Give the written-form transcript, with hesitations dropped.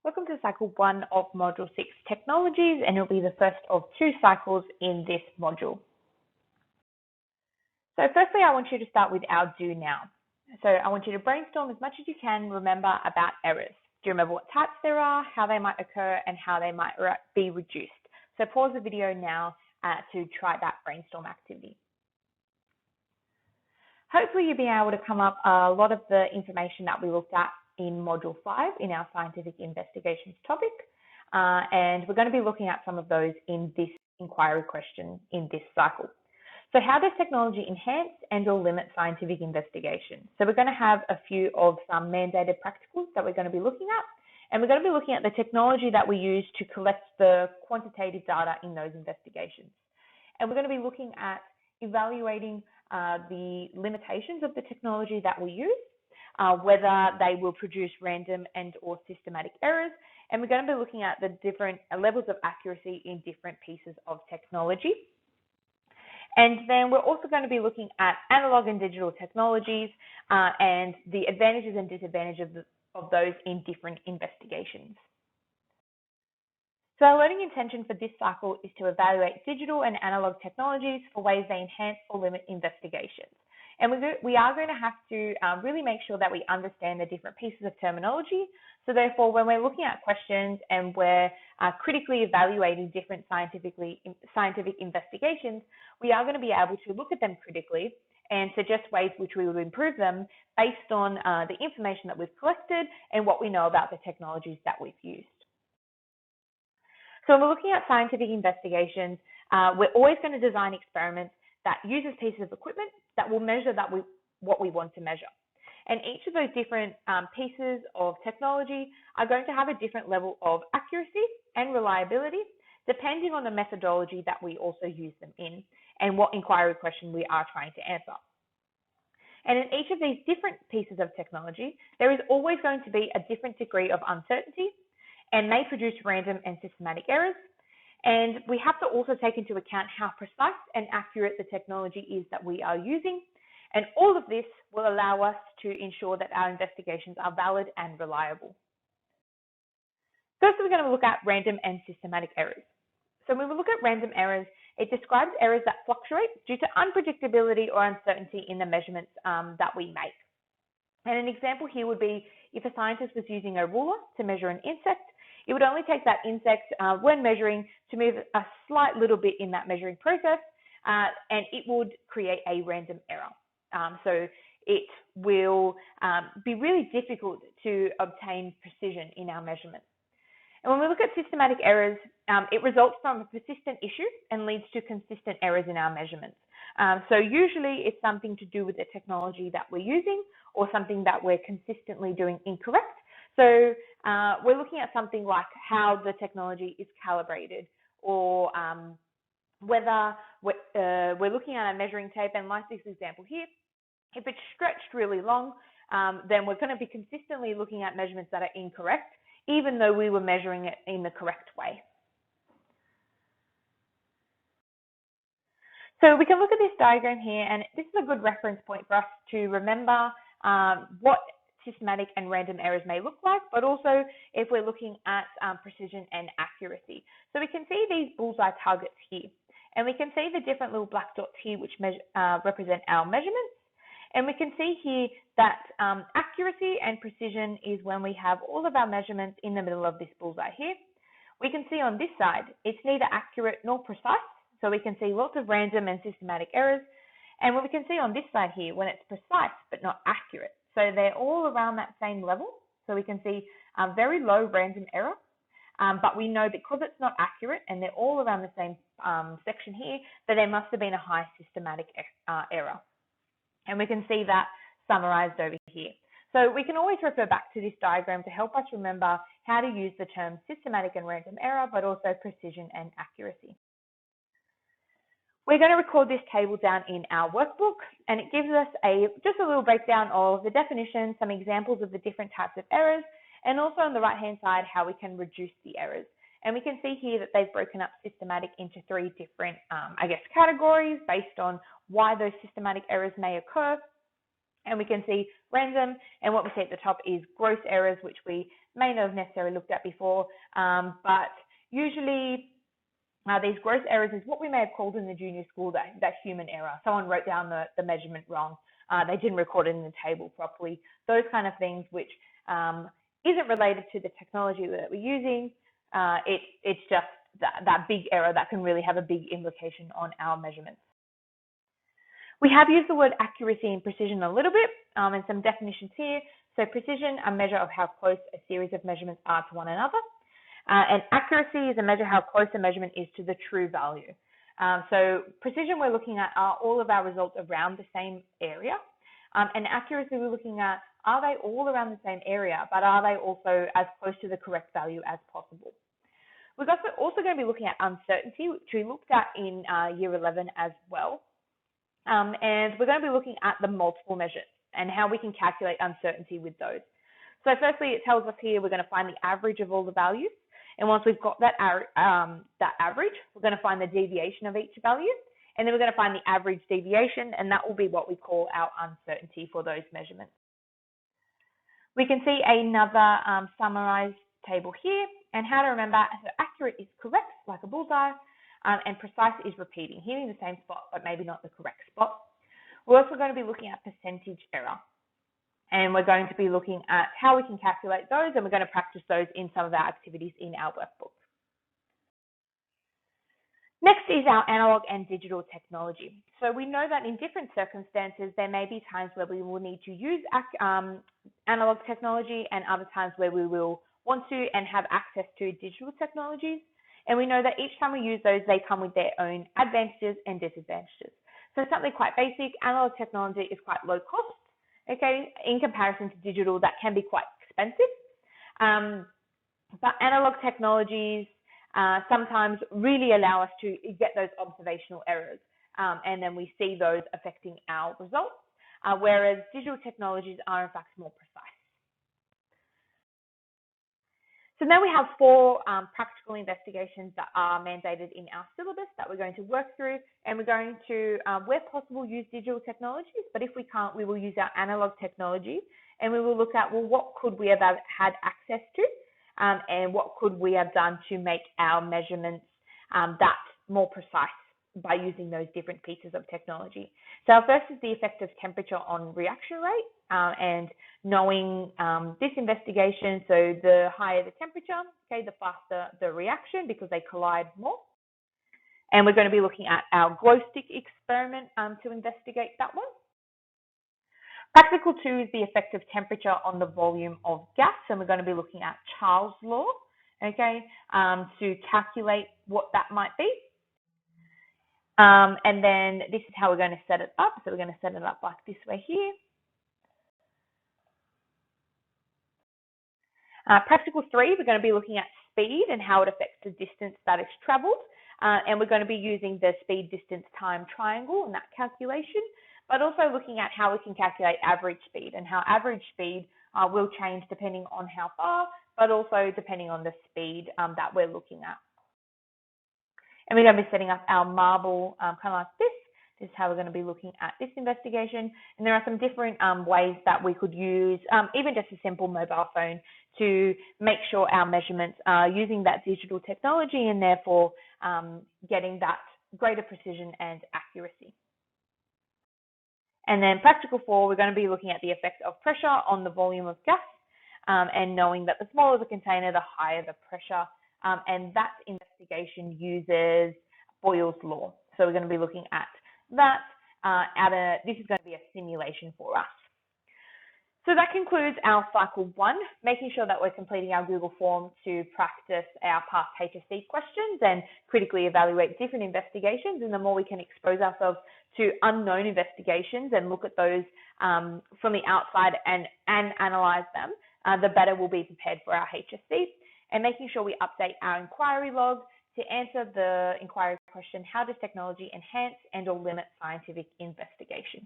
Welcome to Cycle 1 of Module 6 Technologies, and it'll be the first of two cycles in this module. So firstly, I want you to start with our do now. So I want you to brainstorm as much as you can, remember about errors. Do you remember what types there are, how they might occur, and how they might be reduced? So pause the video now to try that brainstorm activity. Hopefully you'll be able to come up a lot of the information that we looked at in Module 5 in our scientific investigations topic. And we're going to be looking at some of those in this inquiry question in this cycle. So how does technology enhance and or limit scientific investigation? So we're going to have a few of some mandated practicals that we're going to be looking at. And we're going to be looking at the technology that we use to collect the quantitative data in those investigations. And we're going to be looking at evaluating the limitations of the technology that we use, whether they will produce random and or systematic errors. And we're going to be looking at the different levels of accuracy in different pieces of technology. And then we're also going to be looking at analog and digital technologies and the advantages and disadvantages of those in different investigations. So our learning intention for this cycle is to evaluate digital and analog technologies for ways they enhance or limit investigations. And we are going to have to really make sure that we understand the different pieces of terminology. So therefore, when we're looking at questions and we're critically evaluating different scientific investigations, we are going to be able to look at them critically and suggest ways which we will improve them based on the information that we've collected and what we know about the technologies that we've used. So when we're looking at scientific investigations, we're always going to design experiments that uses pieces of equipment that will measure what we want to measure. And each of those different pieces of technology are going to have a different level of accuracy and reliability, depending on the methodology that we also use them in and what inquiry question we are trying to answer. And in each of these different pieces of technology, there is always going to be a different degree of uncertainty and may produce random and systematic errors. And we have to also take into account how precise and accurate the technology is that we are using. And all of this will allow us to ensure that our investigations are valid and reliable. First, we're going to look at random and systematic errors. So when we look at random errors, it describes errors that fluctuate due to unpredictability or uncertainty in the measurements that we make. And an example here would be if a scientist was using a ruler to measure an insect, it would only take that insect when measuring to move a slight little bit in that measuring process, and it would create a random error. So it will be really difficult to obtain precision in our measurements. And when we look at systematic errors, it results from a persistent issue and leads to consistent errors in our measurements. So usually it's something to do with the technology that we're using or something that we're consistently doing incorrect. So we're looking at something like how the technology is calibrated, or whether we're looking at a measuring tape, and like this example here, if it's stretched really long, then we're going to be consistently looking at measurements that are incorrect, even though we were measuring it in the correct way. So we can look at this diagram here, and this is a good reference point for us to remember what systematic and random errors may look like, but also if we're looking at precision and accuracy. So we can see these bullseye targets here, and we can see the different little black dots here which represent our measurements. And we can see here that accuracy and precision is when we have all of our measurements in the middle of this bullseye here. We can see on this side, it's neither accurate nor precise. So we can see lots of random and systematic errors. And what we can see on this side here, when it's precise but not accurate. So they're all around that same level. So we can see very low random error. But we know because it's not accurate and they're all around the same section here, that there must have been a high systematic error. And we can see that summarized over here. So we can always refer back to this diagram to help us remember how to use the terms systematic and random error, but also precision and accuracy. We're going to record this table down in our workbook, and it gives us just a little breakdown of the definition, some examples of the different types of errors, and also on the right-hand side, how we can reduce the errors. And we can see here that they've broken up systematic into three different, categories based on why those systematic errors may occur. And we can see random, and what we see at the top is gross errors, which we may not have necessarily looked at before, but usually these gross errors is what we may have called in the junior school that human error. Someone wrote down the measurement wrong. They didn't record it in the table properly. Those kind of things which isn't related to the technology that we're using. It's just that big error that can really have a big implication on our measurements. We have used the word accuracy and precision a little bit, and some definitions here. So precision, a measure of how close a series of measurements are to one another. And accuracy is a measure how close a measurement is to the true value. So precision we're looking at are all of our results around the same area. And accuracy we're looking at, are they all around the same area, but are they also as close to the correct value as possible? We're also going to be looking at uncertainty, which we looked at in year 11 as well. And we're going to be looking at the multiple measures and how we can calculate uncertainty with those. So firstly, it tells us here we're going to find the average of all the values. And once we've got that average, we're going to find the deviation of each value. And then we're going to find the average deviation, and that will be what we call our uncertainty for those measurements. We can see another summarized table here, and how to remember, so accurate is correct, like a bullseye, and precise is repeating, hitting the same spot, but maybe not the correct spot. We're also going to be looking at percentage error. And we're going to be looking at how we can calculate those, and we're going to practice those in some of our activities in our workbook. Next is our analog and digital technology. So we know that in different circumstances, there may be times where we will need to use analog technology and other times where we will want to and have access to digital technologies. And we know that each time we use those, they come with their own advantages and disadvantages. So something quite basic, analog technology is quite low cost, okay, in comparison to digital that can be quite expensive. But analog technologies sometimes really allow us to get those observational errors, and then we see those affecting our results, whereas digital technologies are in fact more precise. So now we have 4 practical investigations that are mandated in our syllabus that we're going to work through, and we're going to, where possible, use digital technologies, but if we can't, we will use our analog technology, and we will look at, well, what could we have had access to, and what could we have done to make our measurements that more precise by using those different pieces of technology. So our first is the effect of temperature on reaction rate, and knowing this investigation, so the higher the temperature, okay, the faster the reaction because they collide more. And we're going to be looking at our glow stick experiment to investigate that one. Practical 2 is the effect of temperature on the volume of gas, and we're going to be looking at Charles' law, okay, to calculate what that might be. And then this is how we're going to set it up. So we're going to set it up like this way here. Practical 3, we're going to be looking at speed and how it affects the distance that is travelled. And we're going to be using the speed, distance, time triangle in that calculation, but also looking at how we can calculate average speed and how average speed will change depending on how far, but also depending on the speed that we're looking at. And we're going to be setting up our marble kind of like this. This is how we're going to be looking at this investigation. And there are some different ways that we could use, even just a simple mobile phone, to make sure our measurements are using that digital technology and therefore getting that greater precision and accuracy. And then practical 4, we're going to be looking at the effect of pressure on the volume of gas, and knowing that the smaller the container, the higher the pressure. And that investigation uses Boyle's law. So we're going to be looking at that. This is going to be a simulation for us. So that concludes our cycle 1, making sure that we're completing our Google form to practice our past HSC questions and critically evaluate different investigations. And the more we can expose ourselves to unknown investigations and look at those from the outside and analyze them, the better we'll be prepared for our HSC. And making sure we update our inquiry log to answer the inquiry question, how does technology enhance and or limit scientific investigation?